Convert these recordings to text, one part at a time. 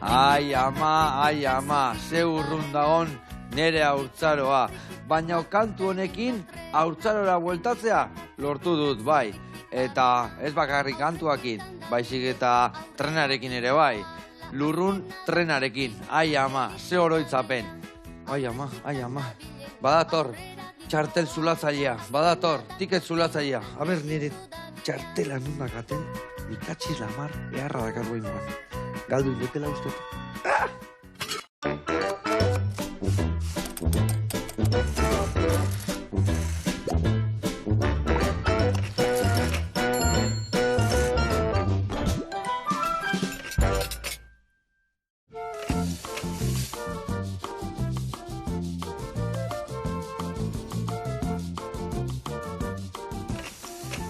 Ai ama, ze urrun dagon nere haurtzaroa. Baina kantu honekin haurtzarora bueltatzea lortu dut bai. Eta ez bakarrik kantuakin, baizik eta trenarekin ere bai. Lurrun trenarekin, ai ama, ze oroitzapen. Ai ama, badator, txartel zulatzailea, badator, tiket zulatzailea. Aber, nire txartela nundakaten, ikatxiz lamar, eharra dakarro ingoan. Galdu indetela ustut.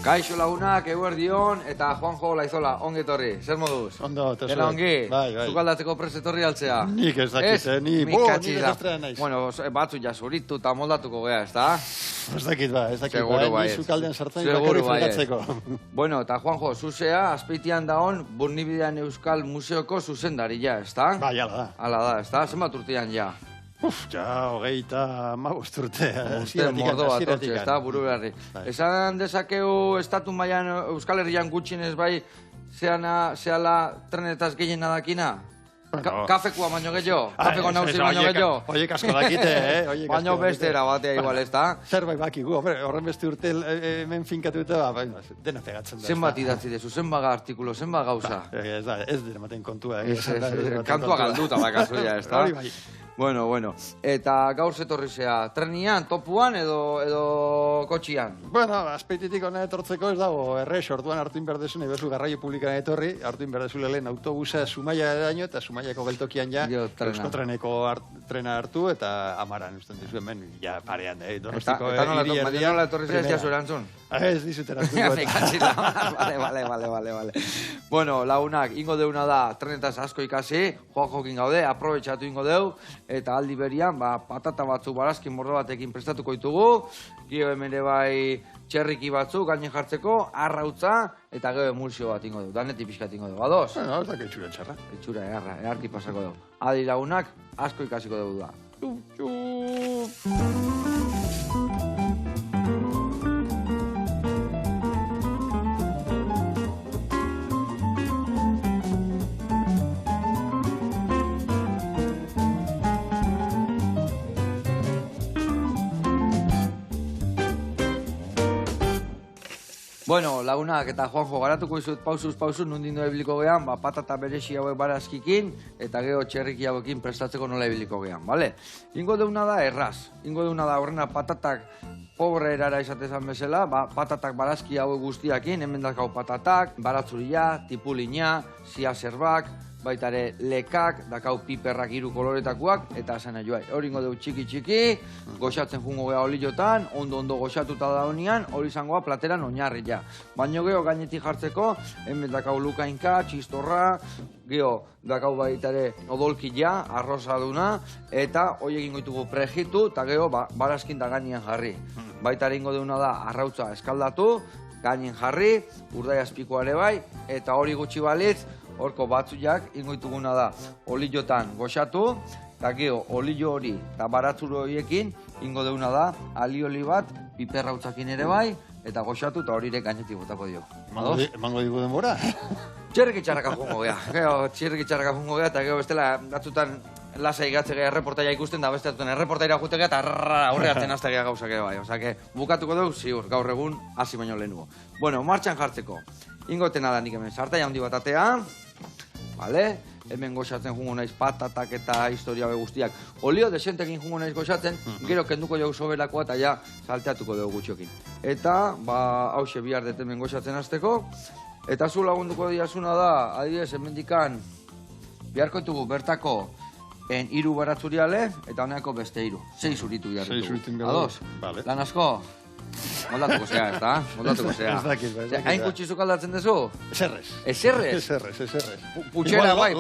Kaixo lagunak, eguerdion, eta Juanjo Laizola, ongi etorri, zer moduz? Ondo, eta Dela ongi? Bai. Zukaldatzeko prest etorri altzea? Nik ez dakit, ni desastrea naiz. Bueno, batzuk ja zuritu eta moldatuko gea, ez da? Ez dakit ba, Seguru ni zukaldean sartzen Seguru bakarrik fregatzeko. Bueno, eta Juanjo, zuzea, azpeitian daon, Burnibidean Euskal Museoko zuzendaria, ez da? Bai, ala da. Hala da, ez da? Zenbat urtean ja? Ja, 35 urte. Urte mordo bat hortxe, ez da, buru beharri. Esan dezakeu estatu mailan Euskal Herrian gutxinez bai, zehala trenetaz gehiena dakina? Kafekua baino gehiago? Kafeko nauzi baino gehiago? Oiek asko dakite, Baino beste erabatea igual, ez da? Zerbait bakigu, horren beste urte hemen finkatu eta dena pegatzen da. Zenbat idatzi dezu, zenbat artikulo, zenbat gauza? Ez dira maten kontua. Kantua galduta bakazuia, ez da? Hori bai. Bueno, eta gaur zetorri zea, trenian, topuan edo kotxian? Bueno, Azpeititik hona etortzeko ez dago, errex, orduan hartu inberdezu, nahi bezu garraio publikan etorri, hartu inberdezu lehen autobusa Zumaia edaino, eta Zumaiako geltokian ja, Euskotreneko trena hartu, eta Amaran usten dizu hemen, ja parean, Donostiko hiri erdian. Eta nola etorri zea zu erantzun? Ez dizut erantzun. Vale. Bueno, lagunak, ingo deuna da, trenetaz asko ikasi, joakokin gaude, aprobetxatu ingo deu, eta aldi berian, patata batzuk barazkin mordo batekin prestatuko ditugu, gio hemen bai txerriki batzuk gainen jartzeko, arrautza, eta gero emulsio bat ingo du, danetik pixkat ingo du, ados? No, ez da que etxura txarra. Etxura, eharki pasako du. Adi lagunak, asko ikasiko dugu da. Bueno, lagunak eta Juanjo, garatuko izut pausuz, nundin doa ibiliko gehan, patata beresi hauek barazkikin, eta gero txerriki hauekin prestatzeko nola ibiliko gehan, bale? Ingo deuna da erraz, ingo deuna da horrena patatak pobre erara izatezan bezala, patatak barazki hauek guztiakin, hemen dakau patatak, baratzuria, tipulina, ziazerbak, baita ere lekak, dakau piperrak 3 koloretakoak, eta zena joai. Hori ingo dugu txiki, goxatzen jungo geha oliotan, ondo goxatuta da honian, hori izangoa plateran oinarri ja. Baina geho gainetik jartzeko, hemen dakau lukainka, txistorra, geho dakau baita ere odolkia, arrozaduna, eta hori egin goitugu prejitu, eta geho barazkin da gainean jarri. Baita ere ingo duguna da arrautza eskaldatu, gainen jarri, urdai azpikoa ere bai, eta hori gutxi balitz, horko batzuak ingoituguna da oliotan goxatu, eta geho olio hori eta baratzuro horiekin ingo deuna da alioli bat piperrautzakin ere bai, eta goxatu eta horire gainetik botako dio. Emango digu denbora? Txerriki txarraka jungo geha, eta geho bestela batzutan lasai gatze geha erreportaia ikusten da, beste atuten erreportaira jute geha eta horreatzen azte geha gauzak bai. Osake, bukatuko dugu, ziur, gaur egun hasi baino lehenugo. Bueno, martxan jartzeko. Ingotena da nik hemen, sartaia handi bat atea, vale? Hemen goxatzen jungo naiz patatak eta historia guztiak. Olio desentekin jungo naiz goxatzen, gero kenduko jau soberakoa eta ja salteatuko dugu gutxokin. Eta, hause bihar dut hemen goxatzen hasteko. Eta zu lagunduko diazuna da, adibidez, hemendikan biharko ditugu bertako 3 baratzuriale eta honeako beste 3. 6 uritu behar ditugu. Ados? Lan asko? Moldatuko zea, ez da? Moldatuko zea. Ez dakit, ez dakit. Hain gutxi sukaldatzen dezu? Eserrez. Eserrez? Eserrez. Putxera bai,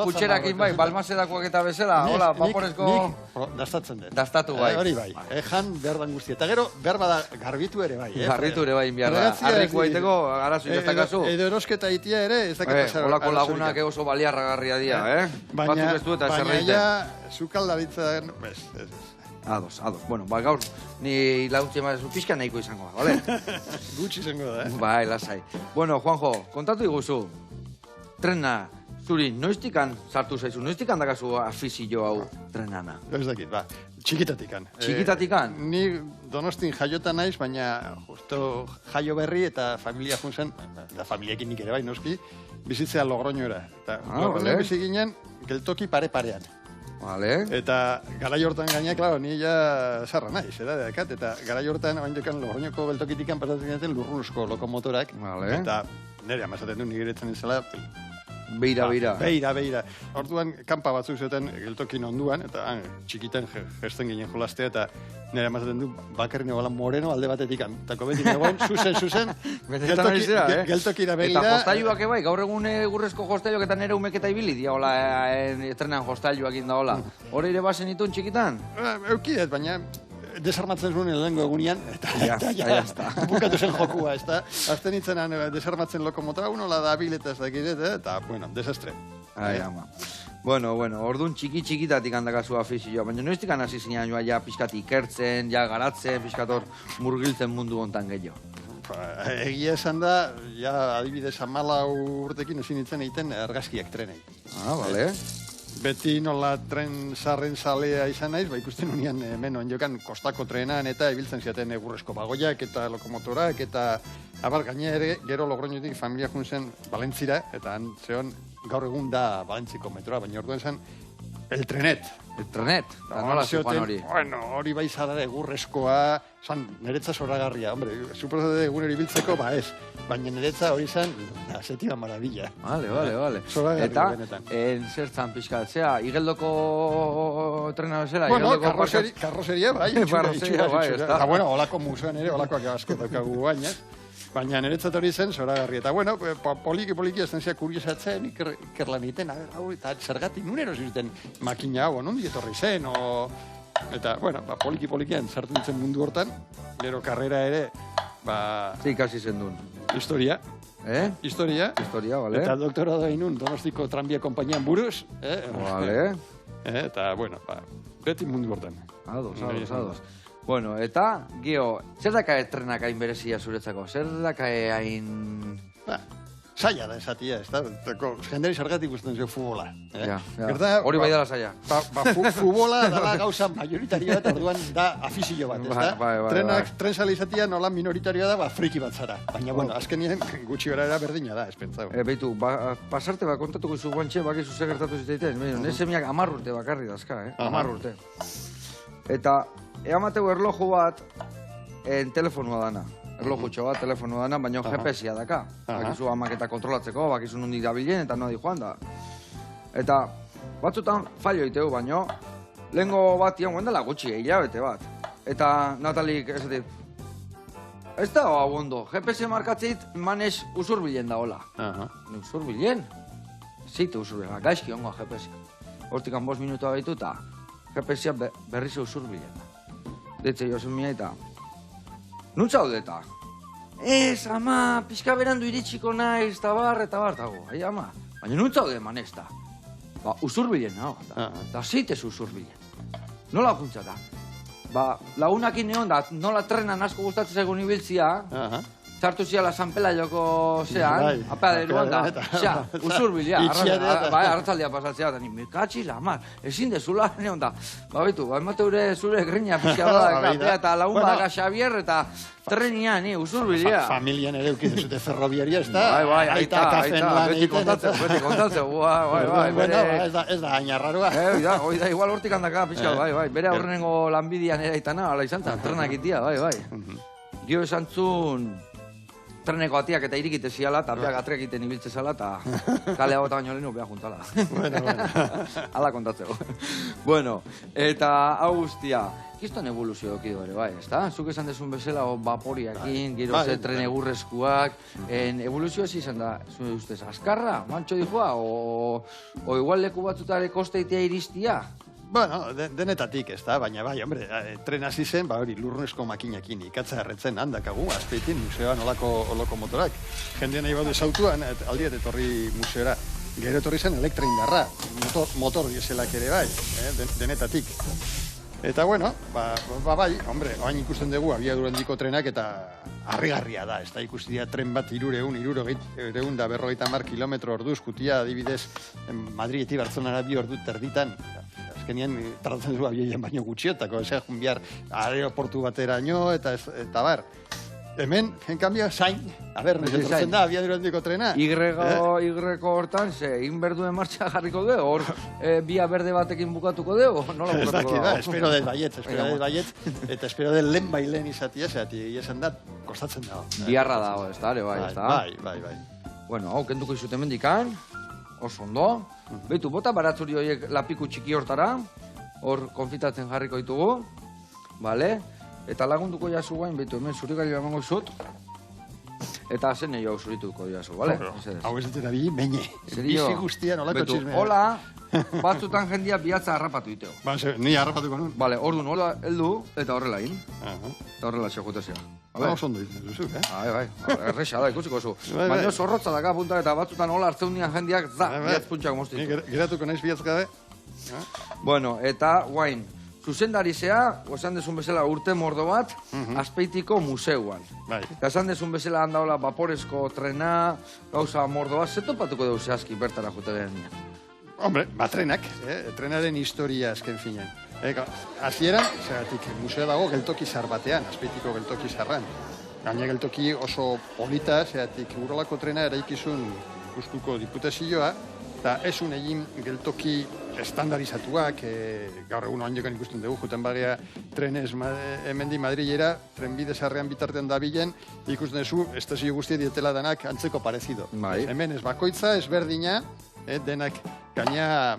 putxerakin bai, balmaserakoak eta bezala, hola, vaporezko... Nik dastatzen dut. Dastatu bai. Hori bai, jan behar dan guztia. Eta gero, behar bada garbitu ere bai. Garbitu ere bai, inbiarra. Arriko aiteko, arazu jaztakazu. Edo erosketa itia ere, ez dakit pasar. Holako lagunak oso baliarragarria dira, Batzuk ez du eta zerreiten. Baina, sukaldaritzen, ez. Ados. Bueno, gaur, ni laguntxe mazu pixka nahiko izango, bale? Gutxi izango da, Bai, lasai. Bueno, Juanjo, kontatu iguzu. Trena, zuri, noiztikan sartu zaizu? Noiztikan dakazu afizio hau trenana? Ez dakit, txikitatikan. Txikitatikan? Ni Donostin jaiota naiz, baina justo jaio berri eta familia juntzen, da familiakin nik ere bai, noski, bizitzea Logroñora. Eta Logroño bizi ginen, geltoki pare-parean. Vale. Eta garai hortan gaina, klaro, ni ja sarra naiz, dekat, eta garai hortan baindokan Logroñoko geltokitikan pasatzen ginen lurrunuzko lokomotorak. Vale. Eta nire amazaten du nigeretzen izela, Beira. Orduan, kanpa batzuk zuten geltokin onduan, eta txikiten gesten ginen jolaztea, eta nire amazaten du bakarri negoela moreno alde batetik. Eta kobetik negoen, zuzen, geltokira begira. Eta jostailuak ebai, gaur egun gurrezko jostailuak eta nire umeketa ibili dia, hola, trenan jostailuak inda, hola. Hore ere bazen itun txikitan? Eukidet, baina desarmatzen zuen lehenko egunean, eta ja, bukatu zen jokua, ez da? Azten nintzenan desarmatzen lokomotora, unola da bileta ez dakidet, eta, bueno, desastre. Ai, ama. Bueno, orduan txikitatik handakazu afizioa, baina noiztik hasi zinean joa ja pixkat ikertzen, ja garatzen, pixkator murgiltzen mundu hontan gehiago. Egia esan da, ja adibidez 14 urtekin ezin nintzen egiten argazkiak trenei. Bale. Beti nola tren sarren salea izan naiz, ikusten unian hemen onjokan kostako trenan eta ibiltzen ziaten egurrezko bagoiak eta lokomotorak eta abar gaine ere gero Logroñotik familia juntzen Valentzira eta han zeon gaur egun da Valentziko metroa, baina orduan zen el trenet. El trenet? Nola zikoan hori? Bueno, hori bai zara egurrezkoa, niretza zoragarria, hombre, suposate eguneri biltzeko, ez. Baina niretza hori zen, setiva maravilla. Vale. Zoragarria benetan. Eta, zertzan pixkatzea, igeldoko trena bezala? Bueno, karroseria bai. Karroseria bai, ez da. Eta, bueno, holako museoan ere, holakoak asko daukagu baina. Baina niretzat hori zen zoragarria. Eta, bueno, poliki ezten zia kuriosatzen, ikerlan egiten, eta zergatik nunero zuten makina hau, nondi etorri zen, eta, bueno, poliki-polikian sartu ditzen mundu hortan, gero karrera ere, ikasi zen duen. Historia. Historia, bale. Eta doktorado inun Donostiko tranbia konpainian buruz. Bale. Eta, bueno, beti mundu hortan. Ados. Bueno, eta, Gio, zer dakae trenak hain berezia zuretzako? Zer dakae hain... Saia da esatia, ez da? Jenderi zergatik guztien zeu futbola. Hori bai dela saia. Futbola dala gauza majoritarioa eta orduan da afizio bat, ez da? Tren sala izatia nola minoritario da, friki bat zara. Baina, bueno, azkenien gutxi gara era berdina da, ez pentsau. Beitu, pasarte kontatuko zu guantxe, bakizu zer gertatu ziteiten. Nesemiak 10 urte bakarri dazka, 10 urte. Eta, eamateu erloju bat, telefonua dana. Erlojutxo bat, telefonua dana, baina GPS-ia daka. Bakizu amak eta kontrolatzeko, bakizu nondik dabilen eta nodi joan da. Eta, batzutan fallo iteu, baino, lehengo bat ian guendela gutxi, hilabete bat. Eta, Natalik, ez da hau ondo, GPS markatzeit manez usurbilen da, hola. Usurbilen? Zite usurbilen, gaizki ongoa GPS-ia. Hortikan 5 minutua baitu eta GPS-ia berriz usurbilen da. Ditze jozen mia eta... Nuntza hau deta? Ez, ama, pixka berandu iritsiko naiz, eta bar, dago. Ai, ama, baina nuntza hau de manez da. Usurbilen, no? Da zeitez usurbilen. Nola juntza da? Lagunakin egon da, nola trenan asko gustatzen egun ibiltzia, sartu ziala San Pelaioko zean, apea deruan da, usurbilia, arratzaldea pasatzea, da, ni mekatxila, amar, ezin dezula, neon da, baitu, emateure zure grina pixka da, eta lagun baka Xavier, eta trenian, usurbilia. Familian ere eukizu zute ferrobiaria, ez da? Aita, beti kontatzen, ez da, hain arraroa. Hoi da, igual hortik handaka, pixka, bere aurrenengo lanbidian eraitana, ala izan zen, trenak itia, Gio esan zun, treneko atiak eta irikite ziala, eta beak atreak egiten ibiltze zala, eta kale hau eta baino lehenu beha juntala. Bueno. Hala kontatzeko. Bueno, eta hau guztia, kiston evoluzio dokido ere, bai, ezta? Zuk esan desun bezala, vaporiakin, gero ze tren egurrezkuak, evoluzio ez izan da, zure ustez, azkarra, mantxo dijoa, o igual leku batzutare kosteitea iristia? Bueno, denetatik, ez da, baina bai, hombre, tren hasi zen, hori, lurrunezko makinakin ikatza erretzen handakagu, azpeitin, museoan olako motorak. Jendea nahi baude zautuan, aldiet etorri museora. Gero etorri zen elektraindarra, motor dieselak ere bai, denetatik. Eta bueno, bai, hombre, oain ikusten dugu abiadura handiko trenak eta harrigarria da, ez da ikusten tren bat 350 kilometro orduz, kutia adibidez Madridetik Bartzelonara 2 ordu terditan, azkenean tardatzen dugu abieien baino gutxiotako, ez behar aeroportu bateraino eta bar. Hemen, en cambio, zain. A ber, nesetratzen da, abiadura handiko trena. Igreko hortan, inberduen martxa jarriko du, hor bia berde batekin bukatuko du, nola bukatuko da? Espero del baiet, eta espero del lehen bailen izatia, esan da, kostatzen da. Biarra da, ez da, bai, ez da? Bai. Bueno, hau, kentuko izute mendikan, oso ondo. Beitu, bota baratzuri horiek lapiku txiki hortara, hor konfitatzen jarriko ditugu, bale? Eta lagunduko jazu guain, behitu, hemen zurigailu emango zut, eta zen nio hau zurituko jazu, bale? Hau ez dut erabili, meine. Bizi guztian, olako txizmea. Hola, batzutan jendia bihatza harrapatu diteo. Ni harrapatuko nun. Bale, orduan, hola, heldu, eta horrela in. Eta horrela txekutezia. Hala oso ondo ditzen duzu, Bai, erresa da, ikusiko zu. Baina zorrotza daka punta, eta batzutan hola hartzen nian jendiak, bihatz puntxak moztitu. Geratuko naiz bihatz gabe. Bueno, eta guain, zuzendari zea, esan desun bezala urte mordo bat, Azpeitiko museuan. Eta esan desun bezala handaola vaporezko trena, gauza mordo bat, zetopatuko dugu zehazki bertara jute genia? Hombre, trenak, trenaren historia azken finen. Hasieran, zeratik, museo dago geltoki zar batean, Azpeitiko geltoki zarran. Gaina geltoki oso polita, zeratik, urolako trena eraikizun Gustuko diputazioa, eta esun egin geltoki estandarizatuak, gaur egun oanjokan ikusten dugu, juten bagea trenez hemendi Madrilera, trenbide sarrean bitartean dabilen, ikusten duzu, estazio guztia dietela danak antzeko parezido. Hemen ez bakoitza, ezberdina, denak gaina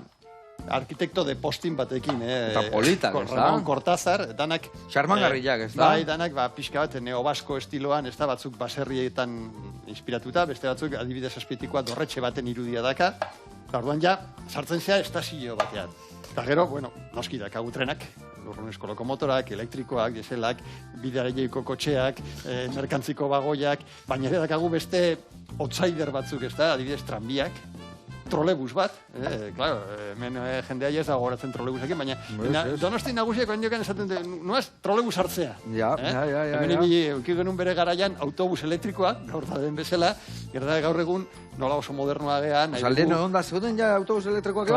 arkitekto de postin batekin. Eta politak, ez da? Ramon Cortázar, danak... Xarmangarriak, ez da? Bai, danak pixka bat neobasko estiloan, ez da batzuk baserrietan inspiratuta, beste batzuk adibidez Azpeitikoa dorretxe baten irudia daka. Orduan ja, sartzen zea estazio batean. Eta gero, bueno, noski dakagu trenak, lurrunezko lokomotorak, elektrikoak, dieselak, bideareiko kotxeak, merkantziko bagoiak, baina ere dakagu beste outsider batzuk, ez da, adibidez tranbiak, trolebus bat, claro, hemen jendea ez da gogoratzen trolebusakin, baina Donosti nagusiak oindiokan esaten nuaz trolebus hartzea. Ja. Hemen eukik genuen bere garaian autobus elektrikoa, gaur da den bezala, gerta gaur egun nola oso modernoa gean. Zaldien onda zeuden ja autobus elektrikoak?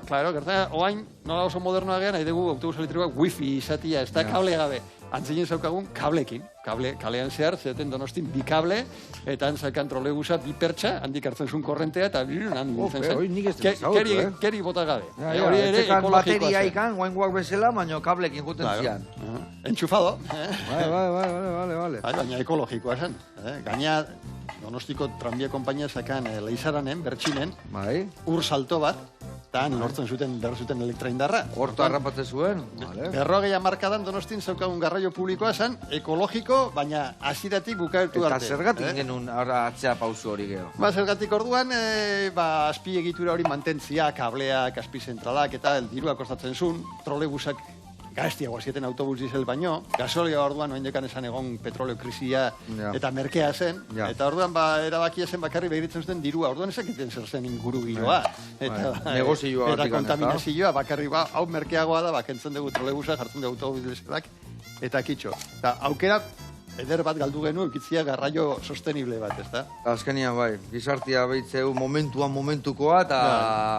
Claro, gerta oain nola oso modernoa gean, nahi dugu autobus elektrikoak wifi izatia, ez da kable gabe. Antzinen zaukagun kablekin, kalean zehar, zeten Donostin bi kable, eta antzalkan trolebusa bi pertsa, handik hartzen zuen korrentea, eta han nintzen zen. Keri bota gabe. Hori ere ekologikoa zen. Bateria ikan, guainguak bezala, baina kablekin juten zian. Enchufado. Vale. Baina ekologikoa zen. Gaina Donostiko tranbia konpainia zakan Leizaranen, Bertxinen, ur salto bat, eta lortzen zuten elektraindarra. Horto harrapatzen zuen. 40 hamarkadan Donostin zaukagun garraio publikoa zen, ekologiko, baina hasieratik bukaertu arte. Eta zergatik genuen atzea pausu hori geho? Zergatik orduan, azpiegitura hori mantentzia, kableak, azpizentralak, eta dirua kostatzen zuen, trolebusak gaiztiagoa zieten autobus diesel baino, gasolioa orduan oindekan esan egon petroleo krisia eta merkea zen, eta orduan erabakia zen bakarri begiritzen zuten dirua, orduan ezakiten zer zen inguru giroa. Eta kontaminazioa, bakarri hau merkeagoa da, kentzen dugu trolebusa, jartzen dugu autobus dieselak, eta kitxo. Eta aukera, eder bat galdu genu, eukitzia garraio sostenible bat, ez da? Azkenian, bai, gizartia behitzeu momentukoa, eta...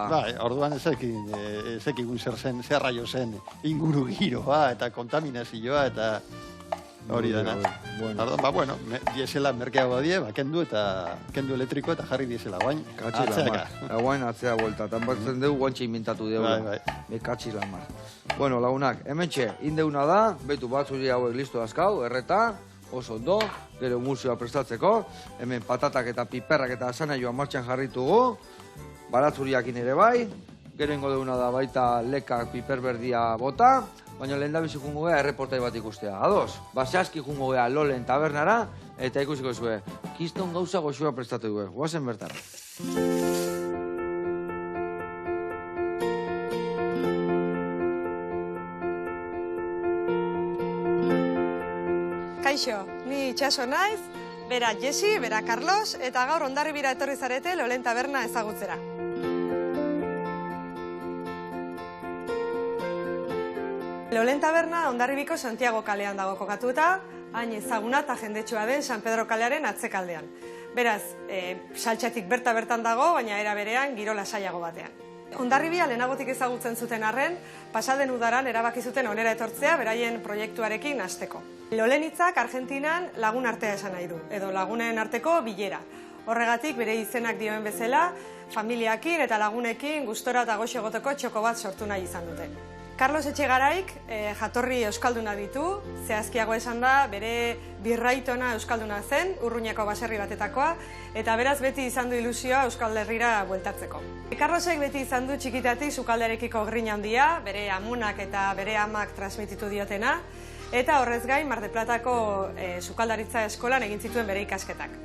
Bai, orduan ezekigun zer raio zen inguru giroa, eta kontaminazioa, eta hori dana. Orduan, diesela merkeagoa die, kendu elektrikoa, eta jarri diesela, guain, atzeaka. Guain atzea vuelta, eta batzen dugu guantxe inventatu dugu. Katxi lan mar. Bueno, lagunak, hementxe, indeuna da, betu batzuri hauek listo azkau, erreta, oso ondo, gero musioa prestatzeko, hemen patatak eta piperrak eta asanaioa martxan jarritugu, baratzuriakin ere bai, gero ingo duguna da baita lekak piperberdia bota, baina lehen da bizi jungo gea erreportai bat ikustea. Ados, zehazki jungo gea Lolen tabernara, eta ikusiko zue, kiston gauza goxua prestatu dugu, guazen bertara. Kaixo, ni Itxaso naiz, bera Jesi, bera Carlos, eta gaur Hondarribira etorri zarete Lolen taberna ezagutzera. Lolen taberna Hondarribiko Santiago kalean dago kokatuta, hain ezaguna eta jendetsua den San Pedro kalearen atzekaldean. Beraz, saltxatik bertan dago, baina era berean giro lasaiago batean. Hondarribia lehenagotik ezagutzen zuten arren, pasaden udaran erabaki zuten onera etortzea beraien proiektuarekin hasteko. Lolen hitzak Argentinan lagun artea esan nahi du, edo lagunen arteko bilera. Horregatik bere izenak dioen bezala, familiakin eta lagunekin gustora eta goxo egoteko txoko bat sortu nahi izan dute. Carlos Etxegaraik jatorri euskalduna ditu, zehazkiago esan da, bere birraitona euskalduna zen, Urruñako baserri batetakoa, eta beraz beti izan du ilusioa Euskal Herrira bueltatzeko. Carlosek beti izan du txikitatik sukaldarekiko grina handia, bere amunak eta bere amak transmititu diotena, eta horrez gain Mar del Platako sukaldaritza eskolan egin zituen bere ikasketak.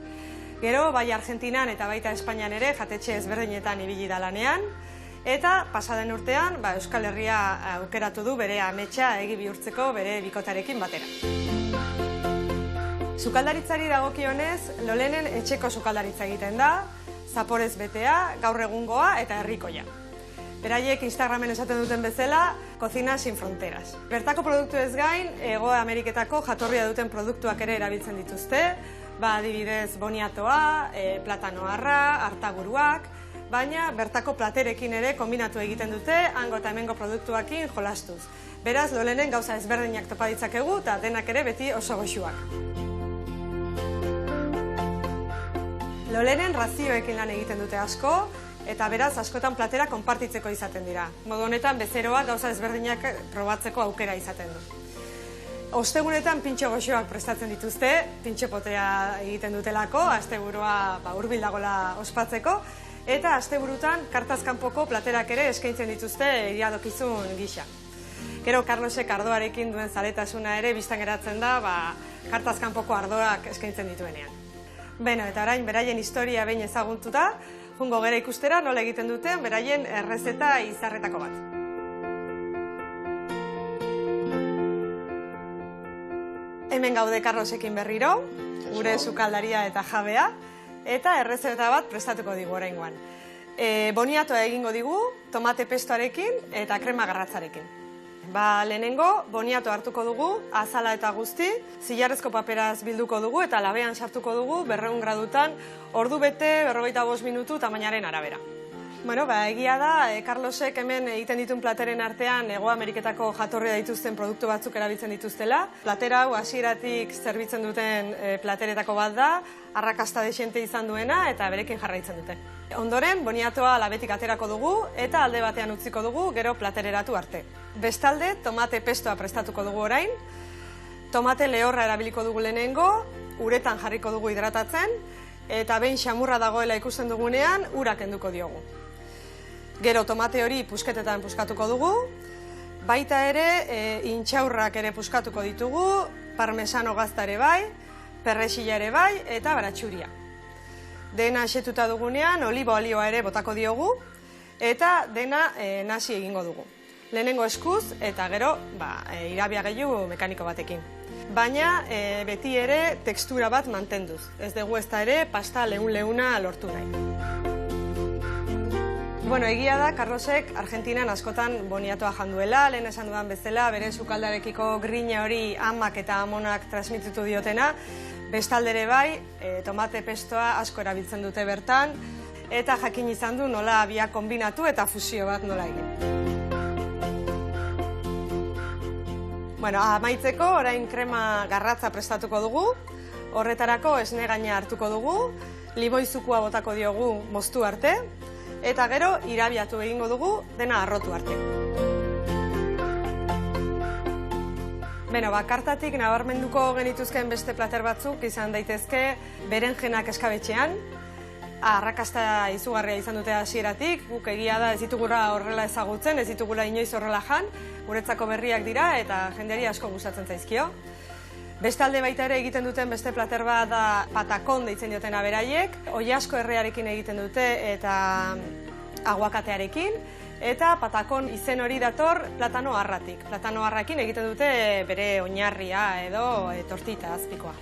Gero, bai Argentinan eta baita Espainian ere jatetxe ezberdinetan ibili da lanean, eta pasaden urtean Euskal Herria aukeratu du bere ametsa egi bihurtzeko bere bikotarekin batera. Sukaldaritzari dagokionez, Lolenen etxeko sukaldaritza egiten da, zaporez betea, gaur egungoa eta herrikoia. Beraiek Instagramen esaten duten bezala, Cocina sin fronteras. Bertako produktu ez gain, Hego Ameriketako jatorria duten produktuak ere erabiltzen dituzte, adibidez boniatoa, platanoarra, artaburuak, baina bertako platerekin ere kombinatu egiten dute, hango eta hemengo produktuakin jolastuz. Beraz, Lolenen gauza ezberdinak topa ditzakegu eta denak ere beti oso goxuak. Lolenen razioekin lan egiten dute asko, eta beraz askotan platera konpartitzeko izaten dira. Modu honetan bezeroak gauza ezberdinak probatzeko aukera izaten du. Ostegunetan pintxo goxoak prestatzen dituzte, pintxo potea egiten dutelako, asteburua hurbil dagoela ospatzeko, eta asteburutan kartazkanpoko platerak ere eskaintzen dituzte iradokizun gisa. Gero Carlosek ardoarekin duen zaletasuna ere biztan geratzen da, kartazkanpoko ardoak eskaintzen dituenean. Beno, eta orain beraien historia behin ezaguntuta, jungo gera ikustera nola egiten duten beraien errezeta izarretako bat. Hemen gaude Carlosekin berriro, gure sukaldaria eta jabea, eta errezeta bat prestatuko digu oraingoan. Boniatoa egingo digu, tomate pestoarekin eta krema garratzarekin. Lehenengo, boniato hartuko dugu, azala eta guzti, zilarrezko paperaz bilduko dugu eta labean sartuko dugu 200 gradutan, ordu bete, 45 minutu tamainaren arabera. Egia da, Carlosek hemen egiten dituen plateren artean Hego Ameriketako jatorria dituzten produktu batzuk erabiltzen dituztela. Platera hau hasieratik zerbitzen duten plateretako bat da, arrakasta dexente izan duena eta berekin jarraitzen dute. Ondoren, boniatoa labetik aterako dugu eta alde batean utziko dugu gero platereratu arte. Bestalde, tomate pestoa prestatuko dugu orain. Tomate lehorra erabiliko dugu lehenengo, uretan jarriko dugu hidratatzen, eta behin xamurra dagoela ikusten dugunean, ura kenduko diogu. Gero tomate hori pusketetan puskatuko dugu, baita ere intxaurrak ere puskatuko ditugu, parmesano gazta ere bai, perrexila ere bai eta baratxuria. Dena xetuta dugunean oliba olioa ere botako diogu eta dena nasi egingo dugu. Lehenengo eskuz eta gero irabia gehiago mekaniko batekin. Baina beti ere tekstura bat mantenduz. Ez dugu ez da ere pasta leuna lortu nahi. Egia da, Carlosek Argentinan askotan boniatoa janduela, lehen esan dudan bezala, bere sukaldarekiko grina hori amak eta amonak transmititu diotena, bestaldere bai, tomate pestoa asko erabiltzen dute bertan, eta jakin izan du nola biak kombinatu eta fusio bat nola egin. Amaitzeko, orain krema garratza prestatuko dugu, horretarako esne gaina hartuko dugu, liboizukua botako diogu moztu arte, eta gero irabiatu egingo dugu dena arrotu arte. Beno, kartatik nabarmenduko genituzken beste plater batzuk izan daitezke berenjenak eskabetxean. Arrakasta izugarria izan dute hasieratik, guk egia da ez ditugula horrela ezagutzen, ez ditugula inoiz horrela jan, guretzako berriak dira eta jendeari asko gustatzen zaizkio. Bestalde baita ere egiten duten beste plater bat da patakon deitzen diotena beraiek, oilasko errearekin egiten dute eta aguakatearekin, eta patakon izen hori dator platano harratik. Platano harrakin egiten dute bere oinarria edo tortita azpikoa.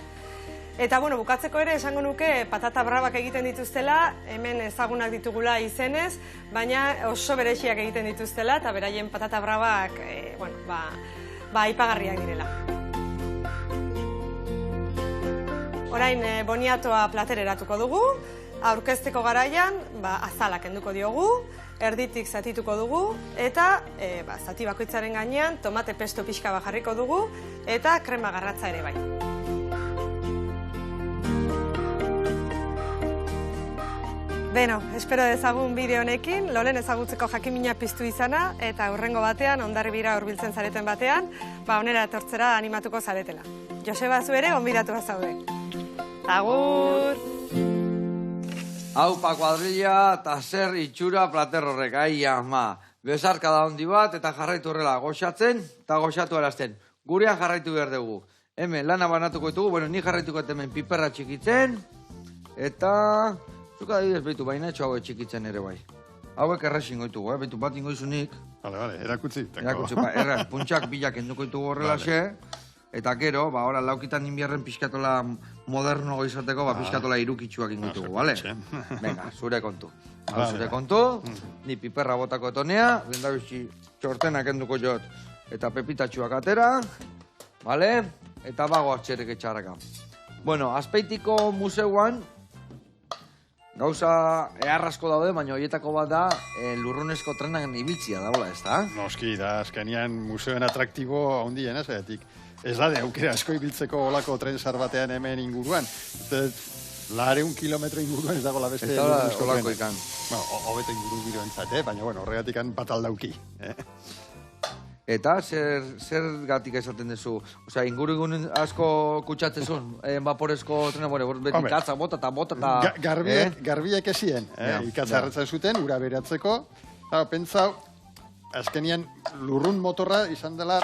Eta, bueno, bukatzeko ere esango nuke patata brabak egiten dituztela, hemen ezagunak ditugula izenez, baina oso berexiak egiten dituztela, eta beraien patata brabak, aipagarriak direla. Orain, boniatoa plater eratuko dugu, aurkezteko garaian, azalak kenduko diogu, erditik zatituko dugu, eta zati bakoitzaren gainean tomate pesto pixka bat jarriko dugu, eta krema garratza ere bai. Beno, espero dezagun bideo honekin, Lolen ezagutzeko jakimina piztu izana, eta hurrengo batean, Hondarribira hurbiltzen zareten batean, honera etortzera animatuko zaretela. Joseba, zu ere, gonbidatu bazaude. Agur! Aupa kuadrilla eta zer itxura plater horrek, aia, Bezarka da handi bat eta jarraitu horrela goxatzen eta goxatu arazten. Gurean jarraitu behar dugu. Hemen lana banatuko ditugu, ni jarraituko hemen piperra txikitzen, eta... Zuka adibidez behitu baina etxo hauek txikitzen ere bai. Hauek errezingo ditugu, behitu bat ingoizunik. Vale, erakutzi. Erakutzi, puntxak bilak enduko ditugu horrelaxe. Eta gero, laukitan inbierren pixkatola moderno izateko, pixkatola irukitxuak ingoitugu, bale? Venga, zure kontu. Zure kontu, ni piperra botako etonea, lendabitxi txortenak enduko jot, eta pepitatxuak atera, bale? Eta bagoak txerek etxarraka. Bueno, Azpeitiko museuan, gauza eharrasko daude, baina horietako bat da lurrunezko trenak ibiltzia dagoela, ez da? Noski, da, azkenean museoen atraktibo handien, ez ez da, aukera asko ibiltzeko olako trenzar batean hemen inguruan. 100 kilometro inguruan ez dagoela beste lurrunezko olako ikan. Hobeto inguru biro entzat, baina, horregatik bat aldauki. Eta zer gatik esaten duzu? Osea, inguru asko kutsatzezun, vaporezko trena, beti katza, bota eta... Garbiek ezien, ikatza harretzen zuten, ura beratzeko. Pentsau, azkenian lurrun motorra izan dela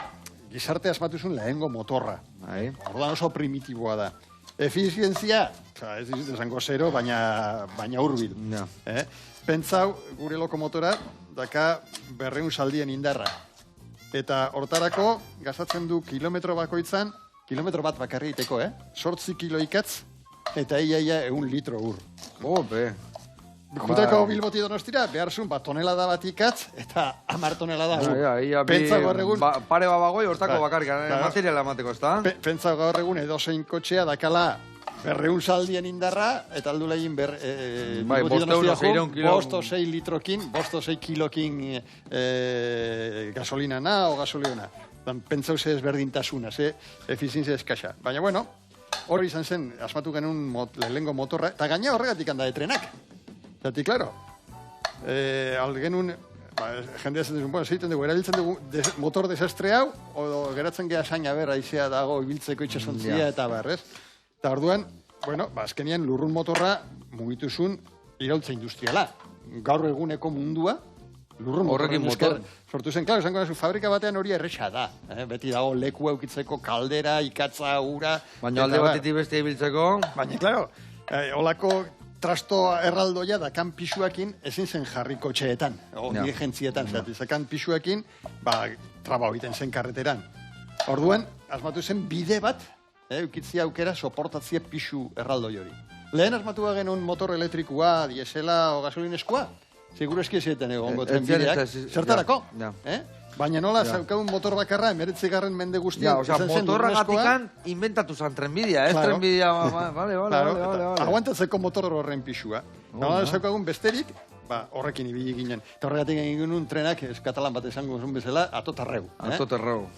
gizarte asmatuzun lehengo motorra. Ordan oso primitiboa da. Efizientzia, ez dizut esango zero, baina hurbil. Pentsau, gure lokomotora, daka 200 saldien indarra. Eta hortarako, gastatzen du kilometro bakoitzan, kilometro bat bakarri iteko, 8 kilo ikatz, eta ia 1 litro ur. Juteko Bilboti Donostira, behar zuen, tonelada bat ikatz, eta 10 tonelada ur. Pentsa gaur egun... Pare babagoi, hortako bakarrik, materiala emateko, ez da? Pentsa gaur egun edozein kotxea dakala 200 saldien indarra, eta aldu legin Bilboti Donostia bosto 6 litrokin, bosto 6 kilokin gasolinana o gasoliona. Pentsa ze ezberdintasuna, ze efizientzia eskasa. Baina, bueno, hori izan zen, asmatu genuen lehengo motorra, eta gaina horregatik handa de trenak. Zati, klaro, genuen, jendea zaten zuen, zeiten dugu, erabiltzen dugu motor desastre hau, o geratzen geha saina berra izea dago ibiltzeko itxasontzia eta barrez. Eta orduan, azkenian lurrun motorra mugituzun iraultza industriala. Gaur eguneko mundua, lurrun motorren esker sortu zen. Klaro, esango da, fabrika batean hori erresa da. Beti dago leku eukitzeko kaldera, ikatza, ura... Baina alde batetik beste ibiltzeko... Baina, klaro, holako trasto erraldoia dakan pisuakin ezin zen jarriko txeetan, diligentzietan, zakan pisuakin, traba egiten zen karreteran. Orduan, asmatu zen bide bat, eukitzia aukera soportatzia pisu erraldoi hori. Lehen asmatu genuen motor elektrikua, diesela o gasolineskoa, seguro eski ezieten egongo tren bideak, zertarako? Baina nola, zaukagun motor bakarra, 19. mende guztiak. Motorra gatikan inventatu zan trenbidea, ez trenbidea, vale. Aguantatzeko motor horren pixua. Nola, zaukagun besterik, horrekin ibili ginen. Eta horregatik egin genuen trenak, ez katalan bat esango zuen bezala, atotarreu.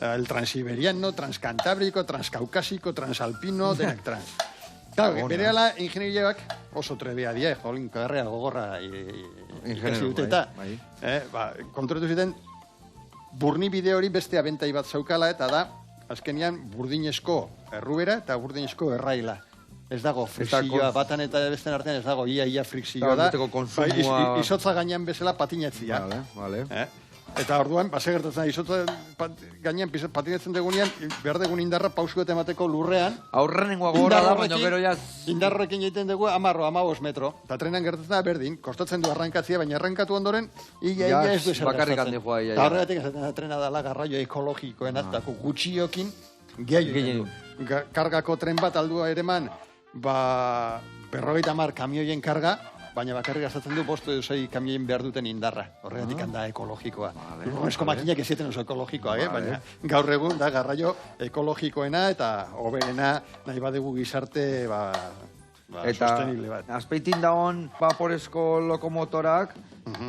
El Transiberiano, Transcantabriko, Transkaukasiko, Transalpino, denak trans. Claro, bere ala ingenieriak oso trebea die, jolin, kagarrea gogorra ikasi dute eta konturatu ziten, burni bide hori beste abentai bat zaukala, eta da, azkenean burdinezko errubera eta burdinezko erraila. Ez dago frikzioa, batan eta besten artean ez dago ia frikzioa da. Izotza gainean bezala patinetzia. Vale. Eta orduan, base gertatzen da, izotza gainean patinetzen degunean, behar degun indarra pausu eta emateko lurrean. Aurrenengoa gora da, baina gero jaz... Indarrekin egiten dugu 10-15 metro. Eta trenan gertatzen da berdin, kostatzen du arrankatzia, baina arrankatu ondoren, ia ez du ezer bakarrik handi joa, ia. Eta horregatik esaten da, trena dela garraio ekologikoen, eta gutxiokin gehiago. Kargako tren bat aldua ereman, 50 kamioien karga, baina bakarrik gastatzen du 5-6 kamioien behar duten indarra. Horregatik handa ekologikoa. Lurrunezko makinak ez zieten oso ekologikoa, baina gaur egun da garraio ekologikoena eta hoberena nahi badugu gizarte sostenible bat. Eta azpeitin dagoen vaporezko lokomotorak,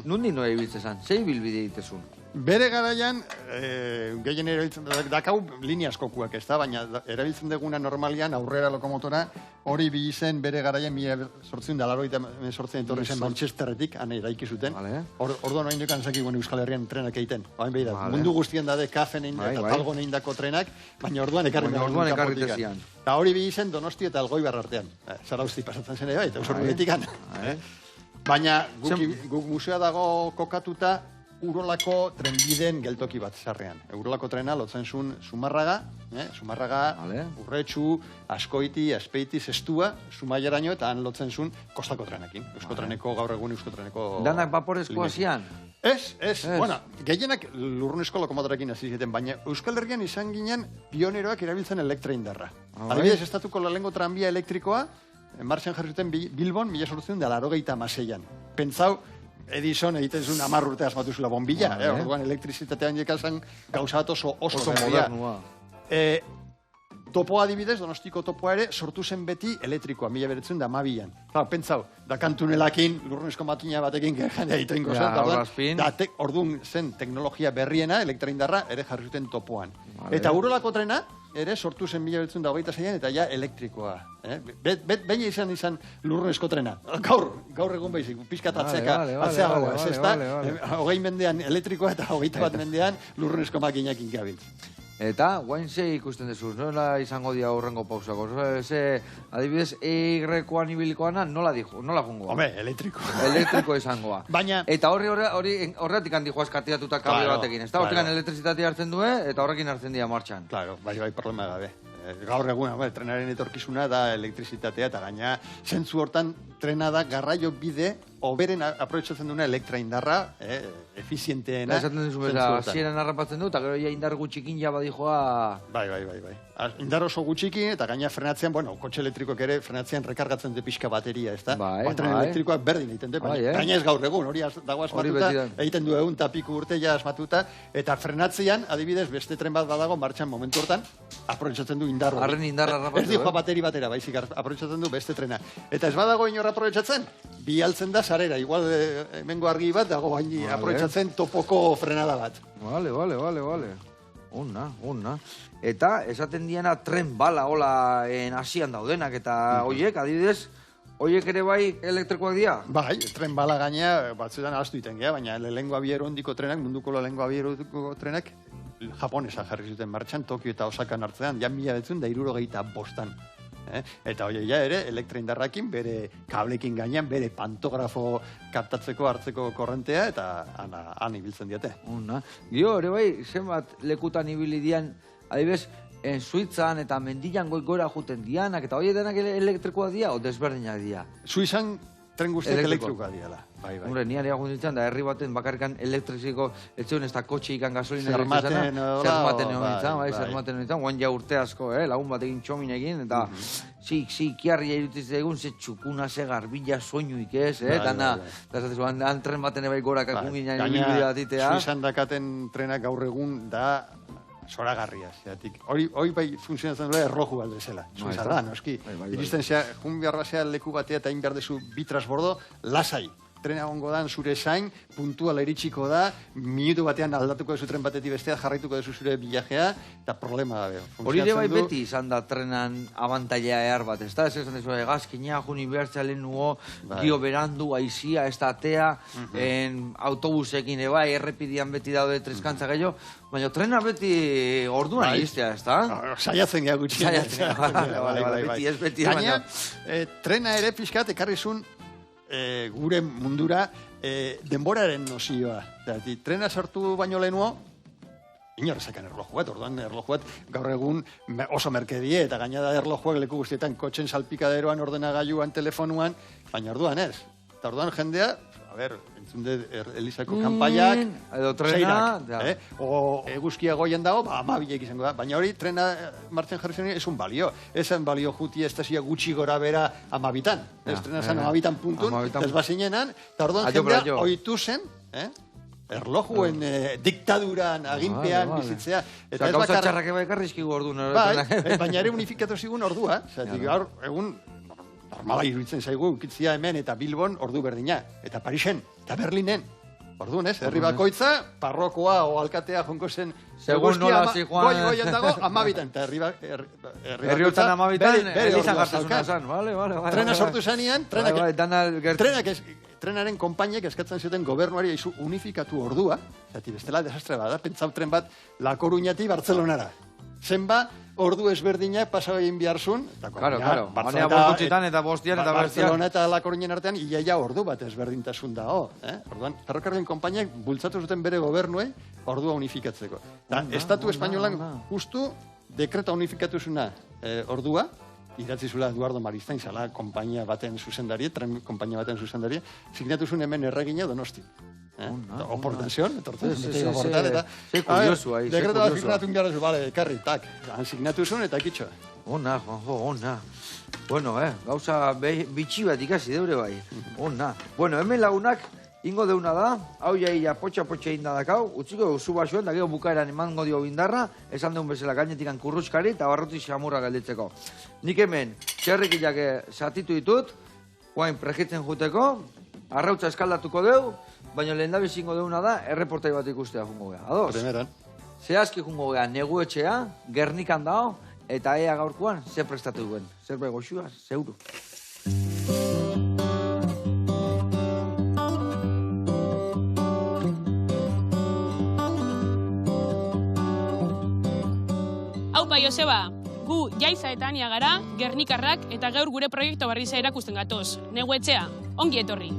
nundi noa ibiltzen zan? Zei bilbide ditezun? Bere garaian, gehien erabiltzen dakau linea askokuak ez da, baina erabiltzen duguna normalian aurrera lokomotora hori bizen bere garaian 1888 etorri zen Manchesterretik, han eraiki zuten. Orduan hain dukan zakik Euskal Herrian trenak egiten. Mundu guztien dade kafen egin eta talgon egin dako trenak, baina orduan ekarri tezian. Eta hori bizen Donosti eta Elgoibar artean. Zarauzti pasatzen zen ere, eta usorruletikan. Baina guk musea dago kokatuta Urolako trenbideen geltoki bat sarrean. Urolako trena lotzen zuen Zumarraga, Urretxu, Askoiti, Azpeiti, Zestua, Zumaiaraino, eta han lotzen zuen kostako trenekin. Euskotreneko, gaur egun Euskotreneko... Danak vaporezkoa zian? Ez. Bueno, gehienak lurrunezko lokomotorekin hasi zieten, baina Euskal Herrian izan ginen pioneroak erabiltzen elektroindarra. Adibidez, estatuko lehengo tranbia elektrikoa, martxan jarri zuten Bilbon, 1886an. Pentsau, Edison egiten zuen 10 urte asmatu zula bombilla, orduan elektrizitatean jekazan gauzat oso modernua. Topoa adibidez, Donostiko topoa ere, sortu zen beti elektrikoa, 1912an. Pentsau, da kantunelakin, lurrunezko makina batekin jendea itoingo zen, orduan zen teknologia berriena, elektraindarra, ere jarri zuten topoan. Eta urolako trena, ere sortu zen 1926an eta ja elektrikoa. Baina izan lurrunezko trena. Gaur egun baizik, pizkat atzeagoa, ez da? 20 mendean elektrikoa eta 21 mendean lurrunezko makinakin gabiltz. Eta, guain ze ikusten dezuz, nola izango dia horrengo pausako? Adibidez, Y-koan ibilikoana nola jungoa? Home, elektriko. Elektriko izangoa. Eta horretik handi joaz katiatuta kable batekin, ez da? Horretik elektrizitatea hartzen du, eta horrekin hartzen dira martxan. Claro, bai, problema gabe. Gaur egun, trenaren etorkizuna da elektrizitatea, eta gaina, zentzu hortan, trena da garraio bide, oberen aprobetxatzen duena elektraindarra, efizienteena. Esaten duzu beza, zieran harrapatzen du, eta gero ja indar gutxikin ja badijoa... Bai. Indar oso gutxikin, eta gaina frenatzean, kotxe elektrikoak ere frenatzean rekargatzen de pixka bateria, ez da? Tren elektrikoak berdin egiten du, gaina ez gaur egun, hori dago asmatuta, egiten du 100 eta piku urte ja asmatuta, eta frenatzean, adibidez, beste tren bat badago, martxan momentu hortan, aprobetxatzen du indar hori. Arren indarra harrapatzen du, Ez dihoa bateri batera, baizik aprobetxatzen du beste trena. Eta ez badago inor aprobetxatzen, bialtzen da sarera, igual hemengo argi bat, dago baini aprobetxatzen topoko frenada bat. Vale. Ona. Eta esaten diena tren bala hola hasian daudenak, eta hoiek, adibidez, hoiek ere bai elektrikoak dira? Bai, tren bala gaina batzuetan ahaztu iten gea, baina lehengo abiero hondiko trenak, munduko lehengo abiero hondiko trenak, Japonesa jarri zuten martxan, Tokio eta Osakan hartzean, ja 1975an. Eta hori ere, elektroindarrakin, bere kablekin gainean, bere pantografo kaptatzeko hartzeko korrentea, eta han ibiltzen diate. Gio, ere bai, zenbat lekutan ibili dian, adibes, Suitzan eta mendian gora juten dianak, eta hori denak elektrikoa dia, o desberdinak dia? Suizan tren guztiak elektrikoa diala. Hombre, nian egon ditzen, da herri baten bakarrikan elektriziko, etxeun ez da kotxe ikan gasolina. Zermaten egon ditzen, guan ja urte asko, lagun bat egin txomin egin, eta kiarria irutitzen egun, ze txukuna, ze garbila, soinuik ez, eta tren baten ebai gora kakungin ibilbide batitea. Suizan dakaten trenak gaur egun da zoragarria, zeatik. Hori bai funtzionatzen duela erroju aldezela. Suiza da, noski. Iristen zea, jun behar basea leku batea eta egin behar dezu bi transbordo, lasai. trena gongo dan zure zain, puntuala iritsiko da, minutu batean aldatuko duzu tren batetik bestea, jarraituko duzu zure bilajea, eta problema da. Hori ere bai beti izan da trenan abantaila ehar bat, ez da? Ez esan dezu, egazkina, juni behartzalen nuo, gio berandu, aizia, ez da atea, autobusekin ebai, errepidian beti daude treskantza gehiago, baina trena beti orduan iristea, ez da? Saiatzen gara gutxi. Saiatzen gara, beti ez beti. Gaina, trena ere pixkat ekarrizun gure mundura denboraren nozioa. Trena sartu baino lehenuo, inorrezakan erloju bat, orduan erloju bat gaur egun oso merkedie, eta gainada erlojuak leku guztietan kotxen salpikaderoan, ordenagailuan, telefonuan, baina orduan ez. Eta orduan jendea, entzun de Elizako kanpaiak, edo trena, o eguzkia goien dago, amabilek izango da. Baina hori, trena martzen jarri zen, esun balio. Ezen balio juti estazia gutxi gora bera amabitan. Ez trena zen amabitan puntun, ez bazinenan, eta orduan jendea oitu zen, erlojuen diktaduran, aginpean bizitzea. Eta gauza txarrak eba ekarrizkigu orduan. Baina ere unifikatu zigun ordua. Gaur, egun, normala iruditzen zaigu, ukitzia hemen eta Bilbon ordu berdina. Eta Parisen, eta Berlinen. Orduan ez, herri bakoitza, parrokoa o alkatea jonko zen segun nola zijoan. Goian dago, amabitan. Eta herri hotan amabitan, elizan gartezuna zan. Trena sortu zanean, trenaren konpainiek eskatzen zuten gobernuari aizu unifikatu ordua, zati bestela desastre bada, pentsau tren bat La Coruñati Bartzelonara. Zenba, ordu ezberdinak pasau egin biharzun. Claro. Manea bostutxitan eta bostian eta bertian. Barcelona eta La Coruñen artean, iaia ordu bat ezberdintasun dago. Orduan, ferrokarrilen konpainiak bultzatu zuten bere gobernuei ordua unifikatzeko. Estatu espainolan justu dekreta unifikatuzuna ordua, idatzi zula Eduardo Maristain, zala konpainia baten zuzendari, tren konpainia baten zuzendari, signatuzun hemen erregina Donosti. Oportazion, etortzen, meteo portal, eta... Ze kuriosua, ze dekreto kuriosua. bat firmatun gara zu, bale, karri, tak, signatuzun eta kitxo. Ona, Juanjo, ona. Bueno, gauza bitxi bat ikasi deure bai. Ona. Bueno, hemen lagunak, ingo deuna da, hau jaia potxa-potxa indadakau, utziko zu basuen, da gero bukaeran emango dio bindarra, esan deun bezala gainetikan kurruzkari eta barroti xamurra galditzeko. Nik hemen, txerrikilak satitu ditut, guain prejitzen juteko, arrautza eskaldatuko deu, baina lehen da bizingo deuna da, erreportai bat ikustea jungo geha. Ados? Primeran. Zehazki jungo geha, neguetxea, Gernikan dao, eta ea gaurkoan, ze prestatu duen. Zer bai goxua, zeuru. Aupa, Joseba, gu Jaiza eta Ania gara, Gernikarrak, eta gaur gure proiektu barriza erakusten gatoz. Neguetxea, ongi etorri.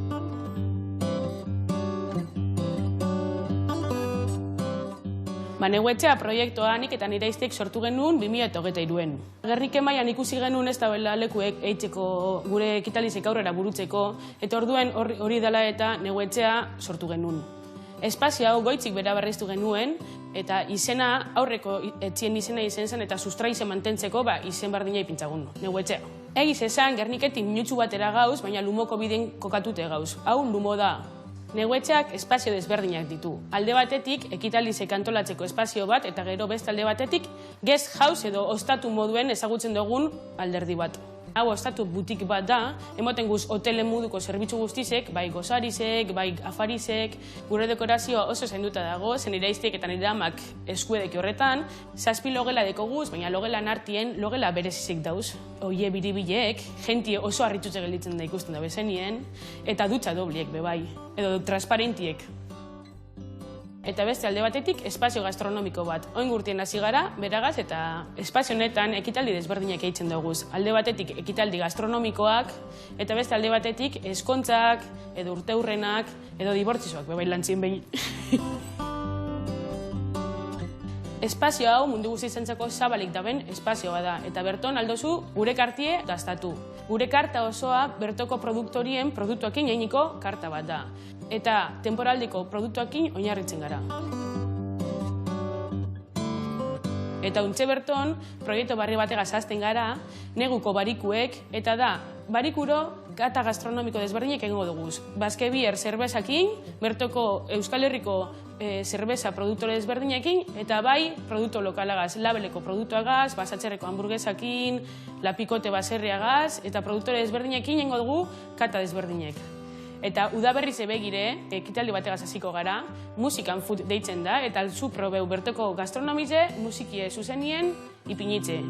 Neguetxea proiektua nik eta nire iztek sortu genuen 2023. Gerniken mailan ikusi genuen ez da bela lekuek eitzeko gure ekitalizek aurrera burutzeko, eta orduen hori dela eta Neguetxea sortu genuen. Espazio hau goitzik bera berriztu genuen, eta izena aurreko etxien izena izen zen eta sustra izen mantentzeko izen berdina ipintzagun, Neguetxea. Egiz esan, Gerniketik minutxu batera gauz, baina lumoko biden kokatute gauz. Hau lumo da. Neguetxeak espazio desberdinak ditu. Alde batetik, ekitalizek antolatzeko espazio bat, eta gero beste alde batetik, guest house edo ostatu moduen ezagutzen dugun alderdi bat. Hau ostatu butik bat da, emoten guz hotelen moduko zerbitzu guztizek, bai gozarizek, bai afarizek, gure dekorazioa oso zainduta dago, zen iraiztek eta nire amak eskuedeki horretan, 7 logela dekoguz, baina logelan artien logela berezizik dauz. Oie biribilek, jentie oso harritutze gelditzen da ikusten da bezenien, eta dutxa dobliek bebai, edo transparentiek. Eta beste alde batetik, espazio gastronomiko bat. Oin gurtien hasi gara, beragaz, eta espazio honetan ekitaldi desberdinak egiten duguz. Alde batetik ekitaldi gastronomikoak, eta beste alde batetik eskontzak, edo urteurrenak, edo dibortzizoak, bebai lantzien behin. Espazio hau mundu guztizentzako zabalik daben espazioa da, eta berton aldozu gure kartie gaztatu. Gure karta osoa bertoko produktorien produktuakin einiko karta bat da. Eta temporaldiko produktuakin oinarritzen gara. Eta untxe berton, proiektu barri bategaz hazten gara, neguko barikuek, eta da, barikuro gata gastronomiko desberdinek egingo duguz. Bazke bier zerbezakin, bertoko Euskal Herriko zerbeza produktore desberdinekin, eta bai produktu lokalagaz, labeleko produktuagaz, basatxerreko hamburguesakin, lapikote baserriagaz, eta produktore desberdinekin egingo dugu kata desberdinek. Eta udaberri zebegire, ekitaldi bategaz hasiko gara, musikan food deitzen da, eta zu probeu bertoko gastronomize, musikie zuzenien, ipinitze.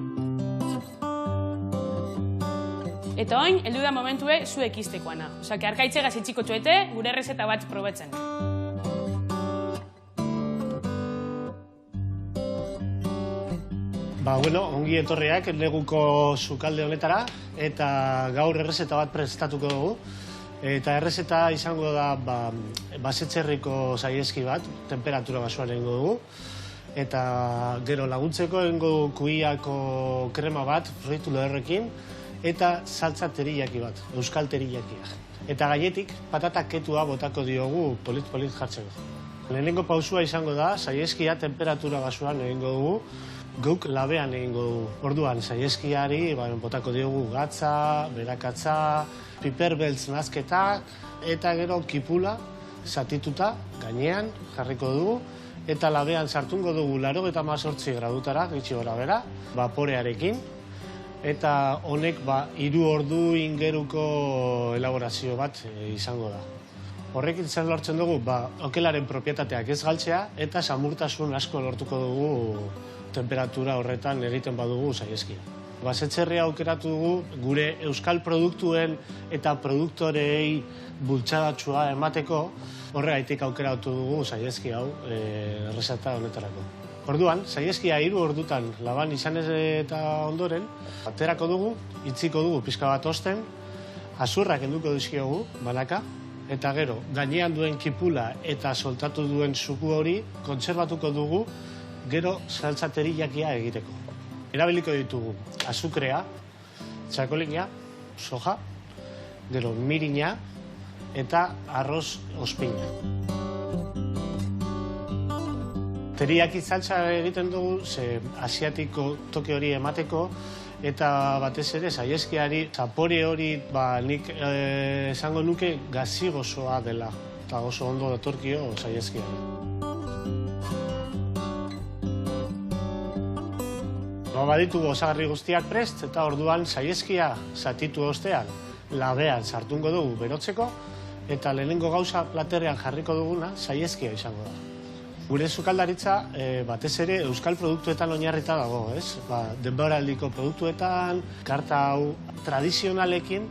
Eta oin, heldu da momentue zuek iztekoana. Osa, arkaitze gazitxiko txuete, gure errezeta bat probetzen. Bueno, ongi etorriak neguko sukalde honetara, eta gaur errezeta bat prestatuko dugu. Eta errezeta izango da basetxerriko saieski bat, temperatura basuan egingo dugu. Eta gero laguntzeko egingo dugu kuiako krema bat, fruitu loherrekin, eta saltza teriyaki bat, euskal teriyakia. Eta gainetik, patata ketua botako diogu polit-polit jartzeko. Lehenengo pausua izango da, saieskia temperatura basuan egingo dugu, guk labean egingo dugu. Orduan, saieskiari botako diogu gatza, berakatza, piperbeltz nazketa, eta gero kipula zatituta gainean jarriko dugu, eta labean sartungo dugu 98 gradutara, gitxi gora bera, vaporearekin, eta honek 3 ordu ingeruko elaborazio bat izango da. Horrekin zer lortzen dugu, okelaren propietateak ez galtzea, eta samurtasun asko lortuko dugu temperatura horretan egiten badugu saieskia. Basetxerria aukeratu dugu gure euskal produktuen eta produktorei bultzadatxua emateko, horregaitik aukeratu dugu saieskia hau errezeta honetarako. Orduan, saieskia 3 ordutan laban izan eta ondoren, aterako dugu, itziko dugu pixka bat osten, azurrak enduko dizkiogu, banaka, eta gero, gainean duen kipula eta soltatu duen suku hori kontserbatuko dugu gero saltza teriyakia egiteko. Erabiliko ditugu azukrea, txakolina, soja, gero mirina eta arroz ospina. Teriyaki saltza egiten dugu, asiatiko toke hori emateko, eta batez ere saieskiari zapore hori nik esango nuke gazi gozoa dela, eta oso ondo datorkio saieskiari. Baditugu osagarri guztiak prest, eta orduan saieskia zatitu ostean labean sartungo dugu berotzeko, eta lehenengo gauza platerean jarriko duguna saieskia izango da. Gure sukaldaritza batez ere euskal produktuetan oinarrita dago, ez? Denboraldiko produktuetan, karta hau tradizionalekin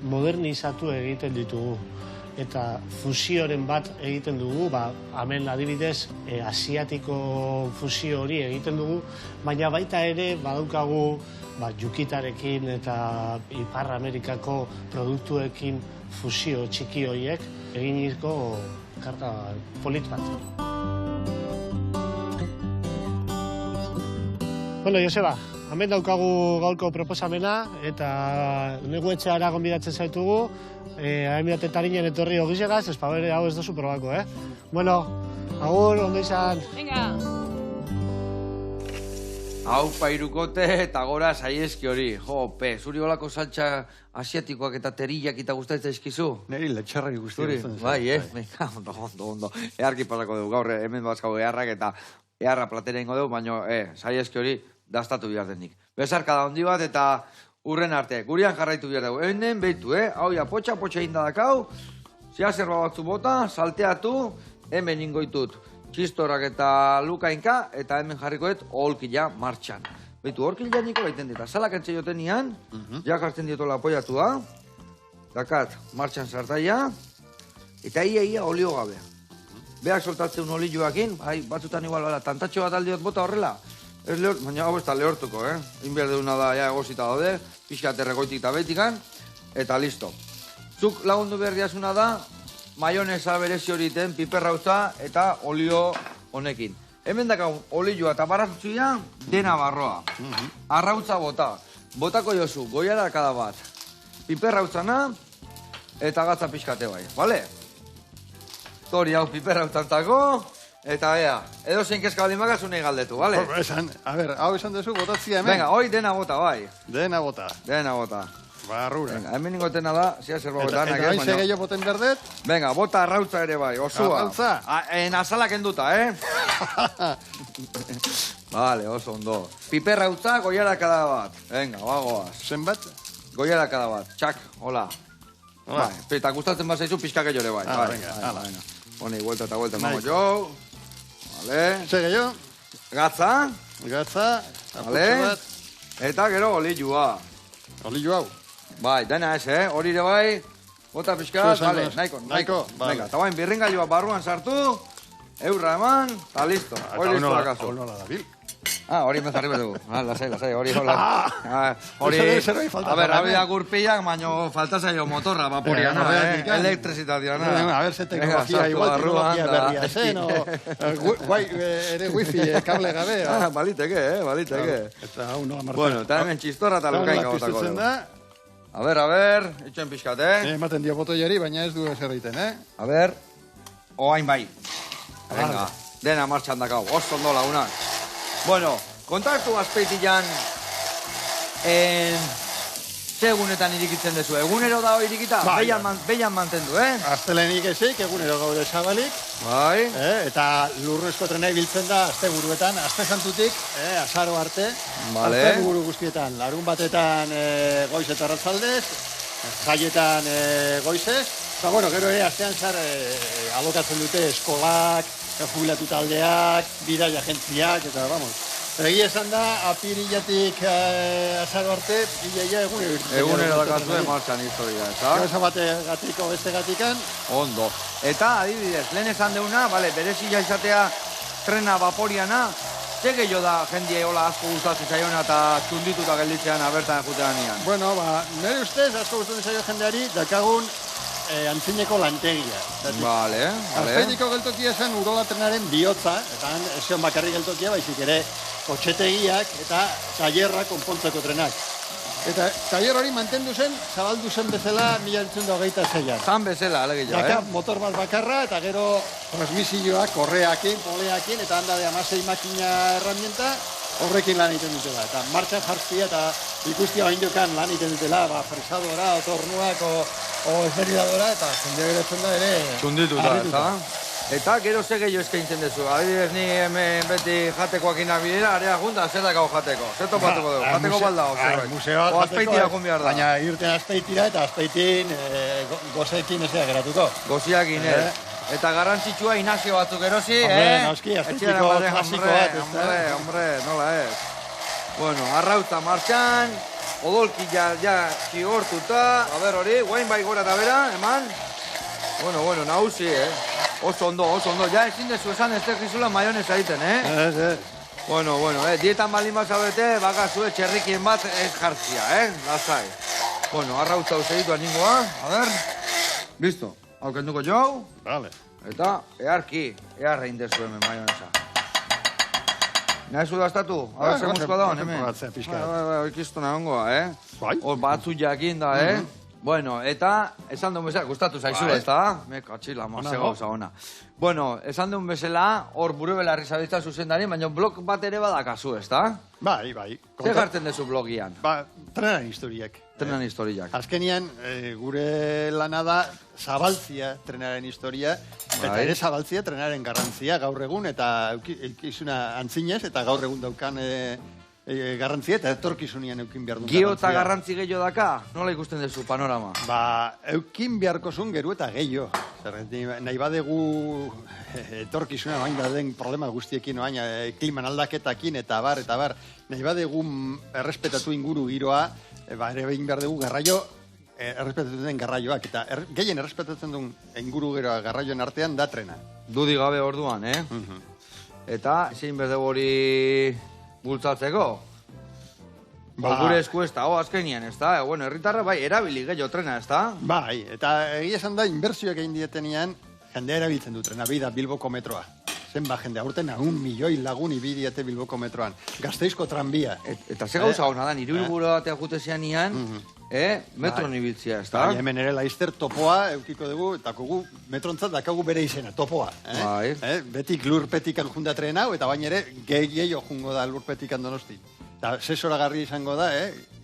modernizatu egiten ditugu. Eta fusioren bat egiten dugu, hemen adibidez asiatiko fusio hori egiten dugu, baina baita ere badaukagu jukitarekin eta Ipar Amerikako produktuekin fusio txiki horiek eginiko karta polit bat. Bueno, Joseba, hemen daukagu gaurko proposamena, eta neguetxeara gonbidatzen zaitugu, hainbidate tarinen etorri ogizegaz, espabere hau ez dozu probako, Bueno, agur, ondo izan. Venga! Hau pairukote eta gora saieski hori. Jope, zuri olako saltza asiatikoak eta teriak eta gustatzen eskizu? Neri letxarrak guztien. Bai, venga, ondo. Earki pasako dugu, gaur hemen bazkau eharrak eta eharra platera ingo dugu, baina saieski hori dastatu behar denik. Bezarka da hondi bat eta urren arte, gurian jarraitu behar dugu. Hemen behitu, hau ja potxa indadakau, zea zerba batzu bota, salteatu, hemen ingoitut txistorak eta lukainka, eta hemen jarrikoet oholkila martxan. Behitu, oholkila niko baiten dita, salak entze joten nian, ja jartzen diotola apoiatua, dakat martxan sartaia, eta ia olio gabe. Beak soltatzen olioakin, batzutan igual tantatxo bat aldiot bota horrela, ez lehort, baina hau ez da lehortuko, Inber deuna da, ja egozita daude, pixka terregoitik eta betikan, eta listo. Zuk lagundu behar diazuna da, maionesa berezi horiten, piperrautza eta olio honekin. Hemen dakau olioa eta barazutzuia, dena barroa. Arrautza bota. Botako jozu, goiara kada bat. Piperrautzana eta gatza pixkate bai, bale? Tori hau piperrautzantako, eta edo zein kezka bali magazunei galdetu, bale? A ber, hau esan dezu botatzia hemen. Venga, hoi dena bota, bai. Dena bota. Dena bota. Barrura. Venga, hemen ingotena da, zia zerba botanak. Eta hain gehiago boten berdet? Venga, bota arrautza ere bai, osua. Arrautza? Nazalak enduta, Vale, oso ondo. Piperrautza, goiara kada bat. Venga, bagoaz. Zenbat? Goiara kada bat. Txak, hola. Bai, eta gustatzen bazaizu pixka gehiore bai. Venga, hala. Honi, vuelta eta vuelta, mamo jo. Vale. Ze gehiago? Gatza. Gatza, Vale. apurtxo bat. Eta gero olilua. Olio hau. Bai, dena ez, hori ere bai. Bota pixka, Zu esan vale, duz. nahiko. Vale. Venga, eta bain birringailua barruan sartu, eurra eman, eta listo. Hori listo da kasu. Hau nola da bil. Hori mezarri bedugu. Lasai, hori hola. Hori, a ver, había gurpillak, baino falta zaio motorra, vaporia, no, elektrizitatea, no. A ver, ze teknologia, igual teknologia berria zen, o ere wifi, kable gabe. Baliteke. Eta hau nola marka. Bueno, eta hemen txistorra eta lukain gautako dugu. A ver, itxen pixkat, Ematen dio botoiari, baina ez du ezer egiten, A ver, oain bai. Venga, dena martxan dakau, oso ondo lagunak. Bueno, kontaktu azpeitian segunetan irikitzen dezu. Egunero da hori irikita? Beian mantendu, Aztelenik ezik, egunero gaude zabalik. Bai. Eta lurrezko trena ibiltzen da asteburuetan, aste santutik, azaro arte. Vale. Asteburu guztietan, larun batetan goiz eta arratzaldez, jaietan goizez. Eta, bueno, gero ere, astean zar alokatzen dute eskolak, jubilatu taldeak, bidai agentziak, eta, vamos. Egia esan da, apirilatik azaro arte, bilaia egunero. Egunero dakazue martxan historia, eta? Gauza bategatiko beste gatikan. Ondo. Eta, adibidez, lehen esan deuna, berezia izatea trena vaporiana, ze gehiago da jendia hola asko gustatzen zaiona eta txundituta gelditzean abertan jutean nian? Bueno, nire ustez, asko gustatzen zaio jendeari, dakagun antzineko lantegia. Vale. Azpeitiko geltokia zen urola trenaren bihotza, eta han ezion bakarri geltokia, baizik ere kotxetegiak eta tailerrak konpontzeko trenak. Eta tailer hori mantendu zen, zabaldu zen bezala 1926an. Zan bezala, alegia, Daka motor bat bakarra, eta gero transmisioak, korreakin, poleakin, eta handa de 16 makina herramienta, horrekin lan egiten dutela. Eta martxan jartzia eta ikustia bain jokan lan egiten dutela, fresadora, otornuak, o esmeridadora, eta jende beretzen da ere... Txundituta, eta? Eta gero ze gehiago eskaintzen dezu. Adibidez, ni hemen beti jatekoak inabidera, area junda, zer dakau jateko. Zer topatuko dugu, jateko baldao, zerbait. Museoa o azpeitira joan behar da. Baina irten azpeitira eta azpeitin gozeekin ezea geratuko. Goziakin, Eta garrantzitsua Inazio batzuk erosi, Noski, azpeitiko klasiko bat. Hombre, nola ez. Bueno, arrautza martxan, odolki ja zigortuta. A ber hori, guain bai gora eta bera, eman. Bueno, nahuzi, Oso ondo. Ja ezin dezu esan ez tekizula maionez egiten, Ez. Bueno, dietan baldin bat zaudete, bakazue txerrikien bat ez jartzia, Lazai. Bueno, arrautza usegitu aningoa, a ber. Listo, haukenduko jau. Vale. Eta, earra indezu hemen maioneza. Nahezu daztatu? A ber, zer musko da hon, hemen? Bai, ikiztuna hongoa, Bai. Hor batzu jakin da, Bueno, eta, esan duen bezala, gustatu zaizule, ez da? Meka, txila, mazze gauza ona. Bueno, esan duen bezala, hor buru belarri zabitza zuzendari, baina blog bat ere badakazu, ez da? Bai. Zer gartzen dezu blogian? Trenan historiak. Trenan historiak. Azkenian, gure lana da zabaltzia trenaren historia, eta ere zabaltzia trenaren garrantzia gaur egun, eta eukizuna antzinez, eta gaur egun daukan garrantzia, eta etorkizunian eukin behar duen garrantzia. Gio eta garrantzi gehiago daka? Nola ikusten dezu panorama? Eukin beharko zuen geru eta gehiago. Nahi badegu etorkizuna bain da den problema guztiekin, kliman aldaketakin, eta bar, nahi badegu errespetatu inguru giroa, ere behin behar dugu garraio, errespetatzen den garraioak, eta gehien errespetatzen duen inguru giroa garraioen artean da trena. Dudi gabe orduan, Eta, zein behar dugu hori bultzatzeko? Gure esku ez da, azkenien, ez da? Bueno, herritarra bai, erabili gehiago trena, ez da? Bai, eta egia esan da, inbertsioak egin dietenean, jendea erabiltzen du trena, bida Bilboko metroa. Zenba jende, aurten 1 milioi lagun ibidiate Bilboko metroan. Gazteizko tranbia. Eta ze gauza hona da, nire urgura batea jute zean ian, metro nibiltzia, ez da? Hemen ere laizter topoa eukiko dugu, eta kogu metrontzat dakagu bere izena, topoa. Betik lurpetik junda tren hau, eta baina ere gehiago jungo da lurpetik Donosti. Eta sesoragarri izango da,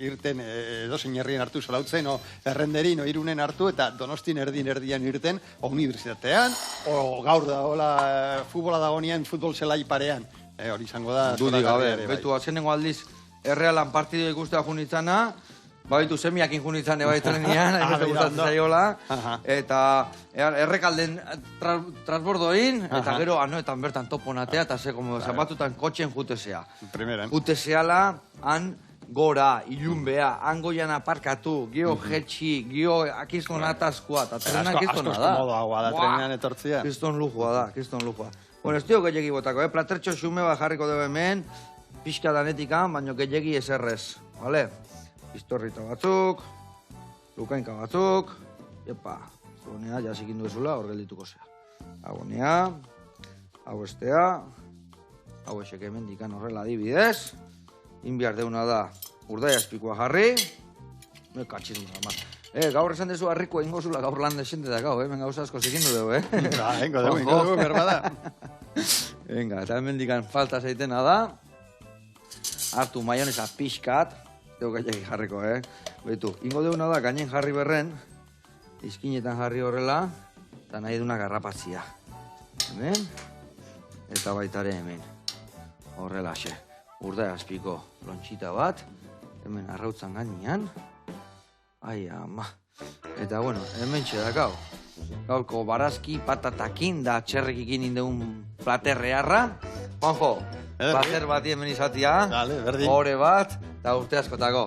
irten edozein herrien hartu solautzen, o errenderin, o irunen hartu, eta Donostin erdian irten, o unibertsitatean, o gaur da, hola, futbola dagonean, futbol zelai parean. Hori izango da... Dudi gabe, betu azkenengo aldiz, errealan partidu ikustea junitzana, Baitu semiak injunitzen ebaitzen nian, hainbeste gustatzen zaiola, eta errekalden transbordoin, eta gero anoetan bertan toponatea, eta ze, como zapatutan kotxen jutesea. Primeran. Juteseala, han gora, ilunbea, han goian aparkatu, gio jetxi, gio akizton atazkoa, eta trenan akiztona da. Askoz komodoagoa da, trenean etortzia. Kiston lujua da, kiston lujua. Bueno, ez dio gehiagi botako, platertxo xume bat jarriko dugu hemen, pixka danetikan, baino gehiagi eserrez, vale? Pistorrita batzuk, lukainka batzuk, epa, zuenea, jasikin duezula, hor geldituko zea. Agonea, hau estea, hau esek hemen dikan horrela adibidez, inbiar deuna da urdai azpikoa jarri, me katxin dut, gaur esan dezu harriko egingo zula gaur lan desente da gau, hemen gauza asko zikindu dugu, Ingo dugu, berbada. Venga, eta hemen dikan falta zeitena da, hartu maionesa pixkat, deu gaiak jarriko, Beitu, ingo deuna da, gainen jarri berren, izkinetan jarri horrela, eta nahi duna garrapatzia. Hemen, eta baitare hemen. Horrela xe. Urdai azpiko lontxita bat, hemen arrautzan gainean. Ai, ama. Eta, bueno, hemen txedakau. Gaurko barazki patatakin da txerrekikin indeun platerrearra. Juanjo, plater bat hemen izatia. Dale, berdin. Hore bat, eta urte askotako.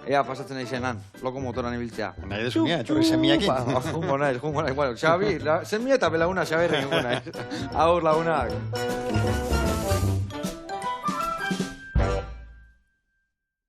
Ea pasatzen nahi zenan, lokomotoran ibiltzea. Nahi desumia, etorri semiakin. Jungo naiz. Bueno, Xabi, semia eta belaguna Xabi errekingo naiz. Aur lagunak.